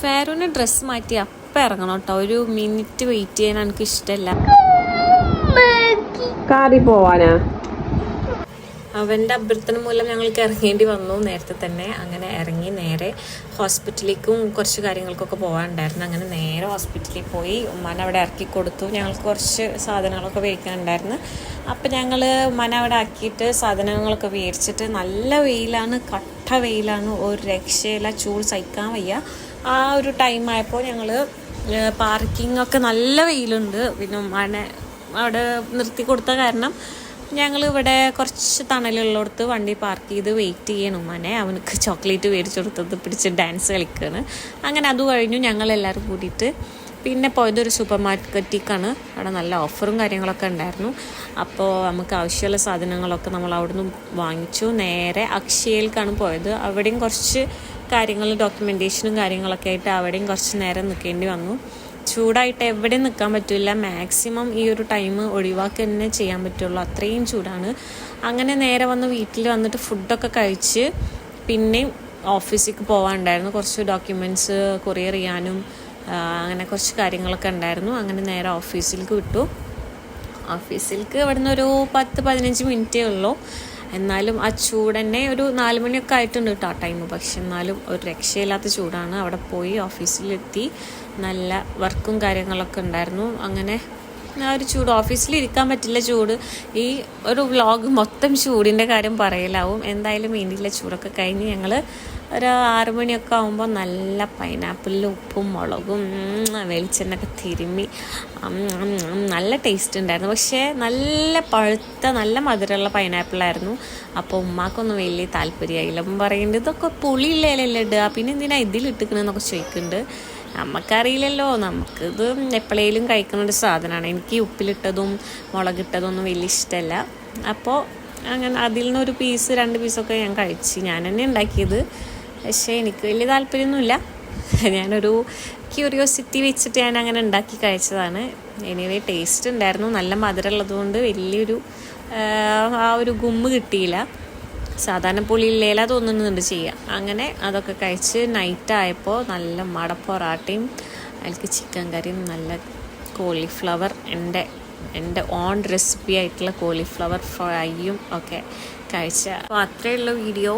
ഫെയറിന് dress മാറ്റി അപ്പം ഇറങ്ങണം കേട്ടോ. ഒരു മിനിറ്റ് വെയിറ്റ് ചെയ്യാൻ എനിക്ക് ഇഷ്ടമല്ല. കാറി പോവാനാ? അവൻ്റെ അഭ്യർത്ഥന മൂലം ഞങ്ങൾക്ക് ഇറങ്ങേണ്ടി വന്നു നേരത്തെ തന്നെ. അങ്ങനെ ഇറങ്ങി നേരെ ഹോസ്പിറ്റലിലേക്കും കുറച്ച് കാര്യങ്ങൾക്കൊക്കെ പോകാനുണ്ടായിരുന്നു. അങ്ങനെ നേരെ ഹോസ്പിറ്റലിൽ പോയി ഉമ്മാനെ അവിടെ ഇറക്കി കൊടുത്തു. ഞങ്ങൾക്ക് കുറച്ച് സാധനങ്ങളൊക്കെ മേടിക്കാനുണ്ടായിരുന്നു. അപ്പം ഞങ്ങൾ ഉമ്മാനെ അവിടെ ആക്കിയിട്ട് സാധനങ്ങളൊക്കെ മേടിച്ചിട്ട്, നല്ല വെയിലാണ്, കട്ട വെയിലാണ്, ഒരു രക്ഷയില്ല, ചൂട് സഹിക്കാൻ വയ്യ. ആ ഒരു ടൈം ആയപ്പോൾ ഞങ്ങൾ പാർക്കിങ്ങൊക്കെ നല്ല വെയിലുണ്ട്. പിന്നെ ഉമ്മാനെ അവിടെ നിർത്തി കൊടുത്ത കാരണം ഞങ്ങൾ ഇവിടെ കുറച്ച് തണലുള്ളിടത്ത് വണ്ടി പാർക്ക് ചെയ്ത് വെയിറ്റ് ചെയ്യണം. ഉമ്മാനെ അവനക്ക് ചോക്ലേറ്റ് മേടിച്ചു കൊടുത്തത് പിടിച്ച് ഡാൻസ് കളിക്കുകയാണ്. അങ്ങനെ അത് കഴിഞ്ഞു ഞങ്ങളെല്ലാവരും കൂടിയിട്ട് പിന്നെ പോയതൊരു സൂപ്പർ മാർക്കറ്റിലേക്കാണ്. അവിടെ നല്ല ഓഫറും കാര്യങ്ങളൊക്കെ ഉണ്ടായിരുന്നു. അപ്പോൾ നമുക്ക് ആവശ്യമുള്ള സാധനങ്ങളൊക്കെ നമ്മൾ അവിടെ നിന്ന് വാങ്ങിച്ചു. നേരെ അക്ഷയയിലേക്കാണ് പോയത്. അവിടെയും കുറച്ച് കാര്യങ്ങൾ, ഡോക്യുമെൻറ്റേഷനും കാര്യങ്ങളൊക്കെ ആയിട്ട് അവിടെയും കുറച്ച് നേരം നിൽക്കേണ്ടി വന്നു. ചൂടായിട്ട് എവിടെയും നിൽക്കാൻ പറ്റില്ല. മാക്സിമം ഈ ഒരു ടൈം ഒഴിവാക്കി തന്നെ ചെയ്യാൻ പറ്റുള്ളൂ, അത്രയും ചൂടാണ്. അങ്ങനെ നേരെ വന്ന് വീട്ടിൽ വന്നിട്ട് ഫുഡൊക്കെ കഴിച്ച് പിന്നെയും ഓഫീസിലേക്ക് പോകാനുണ്ടായിരുന്നു. കുറച്ച് ഡോക്യുമെൻറ്റ്സ് കൊറിയർ ചെയ്യാനും അങ്ങനെ കുറച്ച് കാര്യങ്ങളൊക്കെ ഉണ്ടായിരുന്നു. അങ്ങനെ നേരെ ഓഫീസിലേക്ക് വിട്ടു. ഓഫീസിലേക്ക് ഇവിടുന്ന് ഒരു 10-15 മിനിറ്റേ ഉള്ളൂ. എന്നാലും ആ ചൂട് തന്നെ ഒരു 4 മണിയൊക്കെ ആയിട്ടുണ്ട് കേട്ടോ ആ ടൈം. പക്ഷെ എന്നാലും ഒരു രക്ഷയില്ലാത്ത ചൂടാണ്. അവിടെ പോയി ഓഫീസിലെത്തി. നല്ല വർക്കും കാര്യങ്ങളൊക്കെ ഉണ്ടായിരുന്നു. അങ്ങനെ ആ ഒരു ചൂട്, ഓഫീസിലിരിക്കാൻ പറ്റില്ല ചൂട്. ഈ ഒരു വ്ളോഗ് മൊത്തം ചൂടിൻ്റെ കാര്യം പറയലാവും. എന്തായാലും വേണ്ടിയില്ല. ചൂടൊക്കെ കഴിഞ്ഞ് ഞങ്ങൾ ഒരു 6 മണിയൊക്കെ ആകുമ്പോൾ നല്ല പൈനാപ്പിളിൽ ഉപ്പും മുളകും വെളിച്ചെണ്ണയൊക്കെ തിരുമ്മി നല്ല ടേസ്റ്റ് ഉണ്ടായിരുന്നു. പക്ഷേ നല്ല പഴുത്ത നല്ല മധുരമുള്ള പൈനാപ്പിളായിരുന്നു. അപ്പോൾ ഉമ്മാക്കൊന്നും വലിയ താല്പര്യമായില്ല. അപ്പം പറയുന്നുണ്ട് ഇതൊക്കെ പുളിയില്ലല്ലേ ഇടുക, പിന്നെ എന്തിനാ ഇതിലിട്ടിക്കണമെന്നൊക്കെ ചോദിക്കുന്നുണ്ട്. നമുക്കറിയില്ലല്ലോ, നമുക്കിത് എപ്പോഴേലും കഴിക്കുന്ന ഒരു സാധനമാണ്. എനിക്ക് ഉപ്പിലിട്ടതും മുളകിട്ടതും ഒന്നും വലിയ ഇഷ്ടമല്ല. അപ്പോൾ അങ്ങനെ അതിൽ നിന്നൊരു 2 പീസൊക്കെ ഞാൻ കഴിച്ച്. ഞാൻ തന്നെ ഉണ്ടാക്കിയത്. പക്ഷേ എനിക്ക് വലിയ താല്പര്യമൊന്നുമില്ല. ഞാനൊരു ക്യൂരിയോസിറ്റി വെച്ചിട്ട് ഞാൻ അങ്ങനെ ഉണ്ടാക്കി കഴിച്ചതാണ്. എനിവേ ടേസ്റ്റ് ഉണ്ടായിരുന്നു. നല്ല മധുരമുള്ളത് കൊണ്ട് വലിയൊരു ആ ഒരു ഗുമ്മ് കിട്ടിയില്ല. സാധാരണ പുളിയില്ലേല തോന്നുന്നുണ്ട് ചെയ്യാം. അങ്ങനെ അതൊക്കെ കഴിച്ച് നൈറ്റായപ്പോൾ നല്ല മട പൊറാട്ടയും അതിലേക്ക് ചിക്കൻ കറിയും നല്ല കോളിഫ്ലവർ, എൻ്റെ ഓൺ റെസിപ്പി ആയിട്ടുള്ള കോളിഫ്ലവർ ഫ്രൈയും ഒക്കെ കഴിച്ച. അപ്പോൾ അത്രയേ ഉള്ളൂ വീഡിയോ.